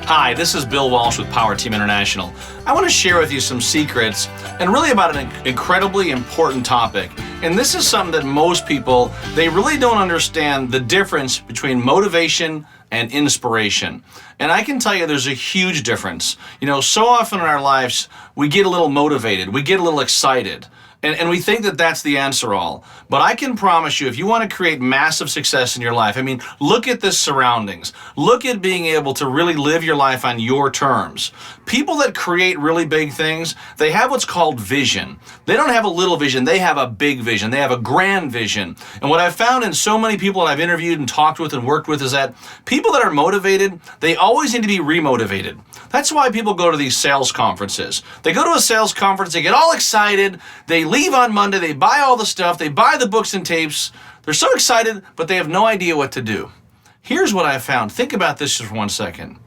Hi, this is Bill Walsh with Power Team International. I want to share with you some secrets and really about an incredibly important topic. And this is something that most people, they really don't understand the difference between motivation and inspiration. And I can tell you there's a huge difference. You know, so often in our lives, we get a little motivated, we get a little excited. And we think that that's the answer all. But I can promise you, if you want to create massive success in your life, I mean, look at the surroundings. Look at being able to really live your life on your terms. People that create really big things, they have what's called vision. They don't have a little vision, they have a big vision. They have a grand vision. And what I've found in so many people that I've interviewed and talked with and worked with is that people that are motivated, they always need to be remotivated. That's why people go to these sales conferences. They go to a sales conference, they get all excited, they leave on Monday, they buy all the stuff, they buy the books and tapes. They're so excited, but they have no idea what to do. Here's what I found. Think about this just for 1 second.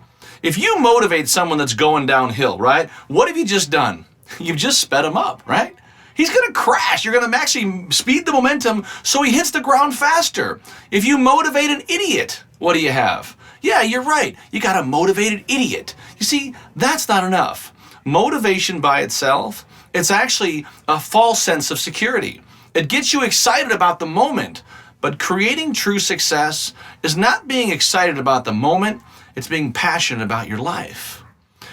If you motivate someone that's going downhill, right? What have you just done? You've just sped him up, right? He's going to crash. You're going to actually speed the momentum so he hits the ground faster. If you motivate an idiot, what do you have? Yeah, you're right. You got a motivated idiot. You see, that's not enough. Motivation by itself, it's actually a false sense of security. It gets you excited about the moment, but creating true success is not being excited about the moment, it's being passionate about your life.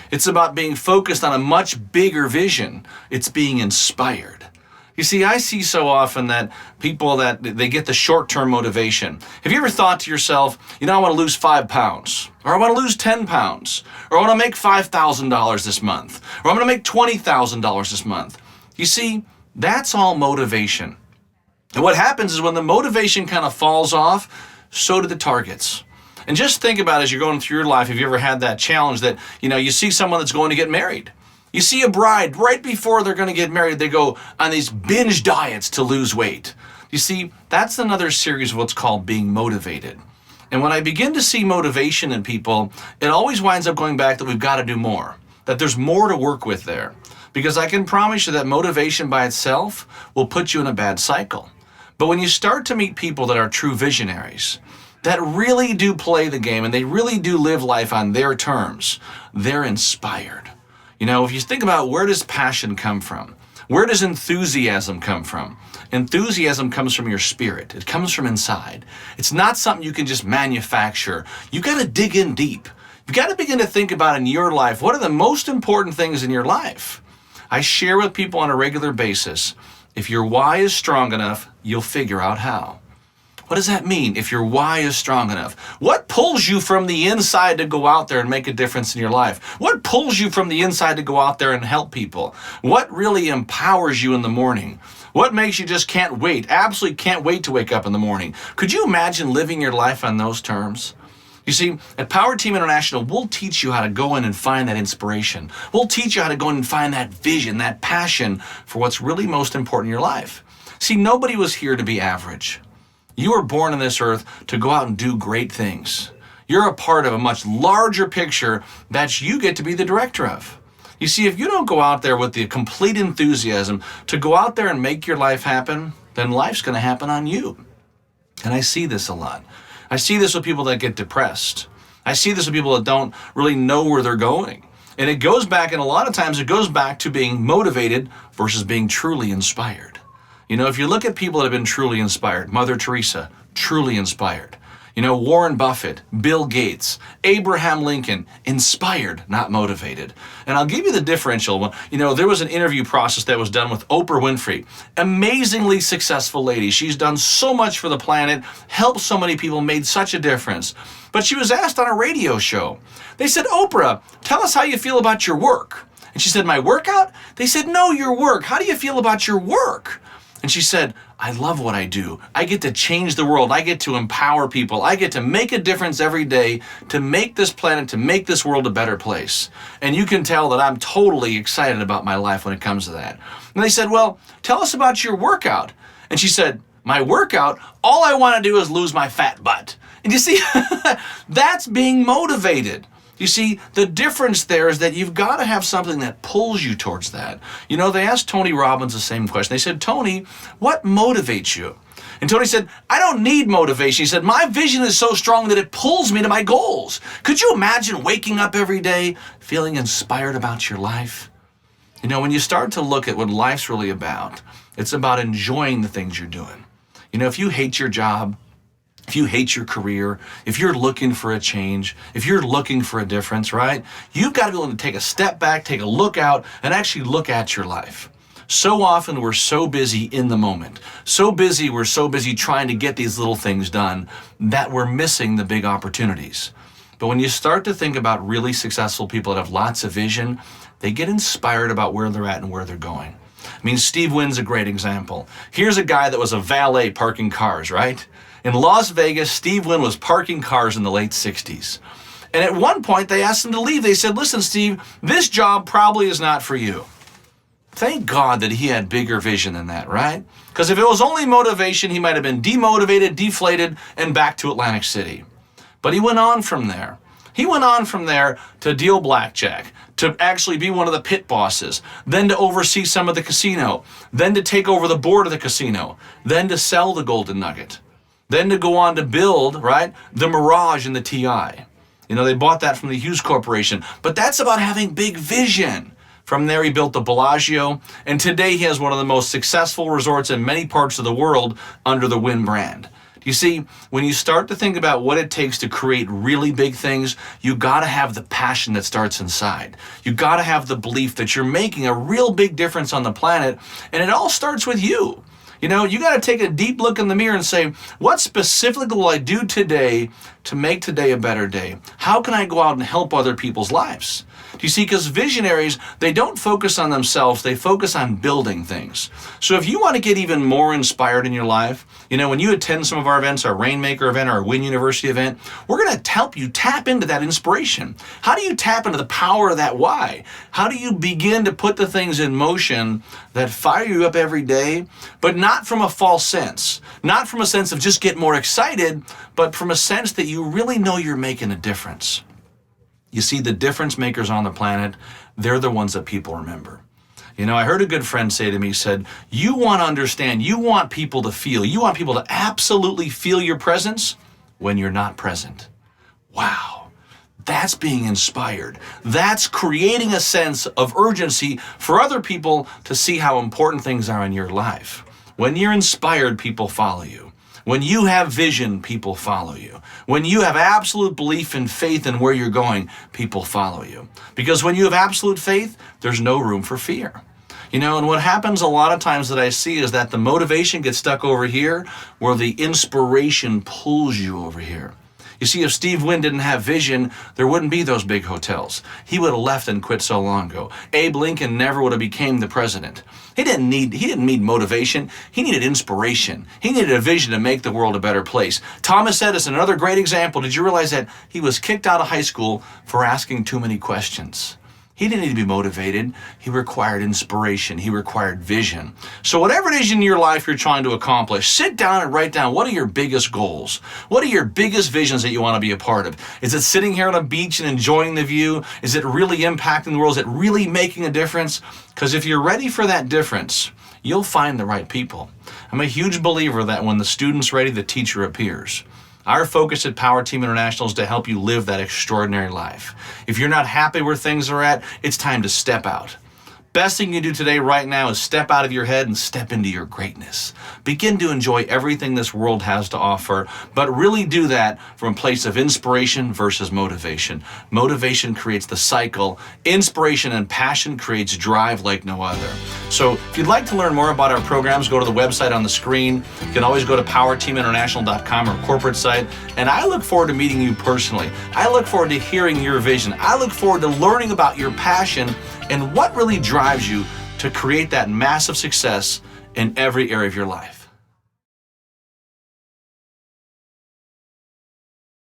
It's about being focused on a much bigger vision. It's being inspired. You see, I see so often that people that they get the short-term motivation. Have you ever thought to yourself, you know, I want to lose 5 pounds, or I want to lose 10 pounds, or I want to make $5,000 this month, or I'm going to make $20,000 this month? You see, that's all motivation. And what happens is when the motivation kind of falls off, so do the targets. And just think about as you're going through your life, have you ever had that challenge that, you know, you see someone that's going to get married? You see a bride right before they're going to get married, they go on these binge diets to lose weight. You see, that's another series of what's called being motivated. And when I begin to see motivation in people, it always winds up going back that we've got to do more, that there's more to work with there. Because I can promise you that motivation by itself will put you in a bad cycle. But when you start to meet people that are true visionaries, that really do play the game and they really do live life on their terms, they're inspired. You know, if you think about where does passion come from? Where does enthusiasm come from? Enthusiasm comes from your spirit. It comes from inside. It's not something you can just manufacture. You got to dig in deep. You got to begin to think about in your life, what are the most important things in your life? I share with people on a regular basis, if your why is strong enough, you'll figure out how. What does that mean, if your why is strong enough? What pulls you from the inside to go out there and make a difference in your life? What pulls you from the inside to go out there and help people? What really empowers you in the morning? What makes you just can't wait, absolutely can't wait to wake up in the morning? Could you imagine living your life on those terms? You see, at Power Team International, we'll teach you how to go in and find that inspiration. We'll teach you how to go in and find that vision, that passion for what's really most important in your life. See, nobody was here to be average. You were born on this earth to go out and do great things. You're a part of a much larger picture that you get to be the director of. You see, if you don't go out there with the complete enthusiasm to go out there and make your life happen, then life's going to happen on you. And I see this a lot. I see this with people that get depressed. I see this with people that don't really know where they're going. And it goes back, and a lot of times it goes back to being motivated versus being truly inspired. You know, if you look at people that have been truly inspired, Mother Teresa, truly inspired. You know, Warren Buffett, Bill Gates, Abraham Lincoln, inspired, not motivated. And I'll give you the differential one. You know, there was an interview process that was done with Oprah Winfrey. Amazingly successful lady. She's done so much for the planet, helped so many people, made such a difference. But she was asked on a radio show. They said, Oprah, tell us how you feel about your work. And she said, my workout? They said, no, your work. How do you feel about your work? And she said, I love what I do. I get to change the world. I get to empower people. I get to make a difference every day to make this planet, to make this world a better place. And you can tell that I'm totally excited about my life when it comes to that. And they said, well, tell us about your workout. And she said, my workout, all I want to do is lose my fat butt. And you see, that's being motivated. You see, the difference there is that you've got to have something that pulls you towards that. You know, they asked Tony Robbins the same question. They said, Tony, what motivates you? And Tony said, I don't need motivation. He said, my vision is so strong that it pulls me to my goals. Could you imagine waking up every day feeling inspired about your life? You know, when you start to look at what life's really about, it's about enjoying the things you're doing. You know, if you hate your job, if you hate your career, if you're looking for a change, if you're looking for a difference, right? You've got to be able to take a step back, take a look out, and actually look at your life. So often we're so busy in the moment, we're so busy trying to get these little things done that we're missing the big opportunities. But when you start to think about really successful people that have lots of vision, they get inspired about where they're at and where they're going. I mean, Steve Wynn's a great example. Here's a guy that was a valet parking cars, right? In Las Vegas, Steve Wynn was parking cars in the late 60s. And at one point, they asked him to leave. They said, listen, Steve, this job probably is not for you. Thank God that he had bigger vision than that, right? Because if it was only motivation, he might have been demotivated, deflated, and back to Atlantic City. But he went on from there. He went on from there to deal blackjack, to actually be one of the pit bosses, then to oversee some of the casino, then to take over the board of the casino, then to sell the Golden Nugget. Then to go on to build, right, the Mirage and the TI. You know, they bought that from the Hughes Corporation. But that's about having big vision. From there, he built the Bellagio, and today he has one of the most successful resorts in many parts of the world under the Wynn brand. You see, when you start to think about what it takes to create really big things, you gotta have the passion that starts inside. You gotta have the belief that you're making a real big difference on the planet, and it all starts with you. You know, you got to take a deep look in the mirror and say, what specifically will I do today to make today a better day? How can I go out and help other people's lives? Do you see? Because visionaries, they don't focus on themselves, they focus on building things. So if you want to get even more inspired in your life, you know, when you attend some of our events, our Rainmaker event, our Wynn University event, we're going to help you tap into that inspiration. How do you tap into the power of that why? How do you begin to put the things in motion that fire you up every day, but not from a false sense, not from a sense of just get more excited, but from a sense that you really know you're making a difference. You see, the difference makers on the planet, they're the ones that people remember. You know, I heard a good friend say to me, he said, you want to understand, you want people to feel, you want people to absolutely feel your presence when you're not present. Wow, that's being inspired. That's creating a sense of urgency for other people to see how important things are in your life. When you're inspired, people follow you. When you have vision, people follow you. When you have absolute belief and faith in where you're going, people follow you. Because when you have absolute faith, there's no room for fear. You know, and what happens a lot of times that I see is that the motivation gets stuck over here where the inspiration pulls you over here. You see, if Steve Wynn didn't have vision, there wouldn't be those big hotels. He would have left and quit so long ago. Abe Lincoln never would have became the president. He didn't need motivation. He needed inspiration. He needed a vision to make the world a better place. Thomas Edison, another great example. Did you realize that he was kicked out of high school for asking too many questions? He didn't need to be motivated. He required inspiration. He required vision. So whatever it is in your life you're trying to accomplish, sit down and write down what are your biggest goals? What are your biggest visions that you want to be a part of? Is it sitting here on a beach and enjoying the view? Is it really impacting the world? Is it really making a difference? Because if you're ready for that difference, you'll find the right people. I'm a huge believer that when the student's ready, the teacher appears. Our focus at Power Team International is to help you live that extraordinary life. If you're not happy where things are at, it's time to step out. Best thing you do today right now is step out of your head and step into your greatness. Begin to enjoy everything this world has to offer, but really do that from a place of inspiration versus motivation. Motivation creates the cycle. Inspiration and passion creates drive like no other. So if you'd like to learn more about our programs, go to the website on the screen. You can always go to powerteaminternational.com, our corporate site. And I look forward to meeting you personally. I look forward to hearing your vision. I look forward to learning about your passion and what really drives you to create that massive success in every area of your life.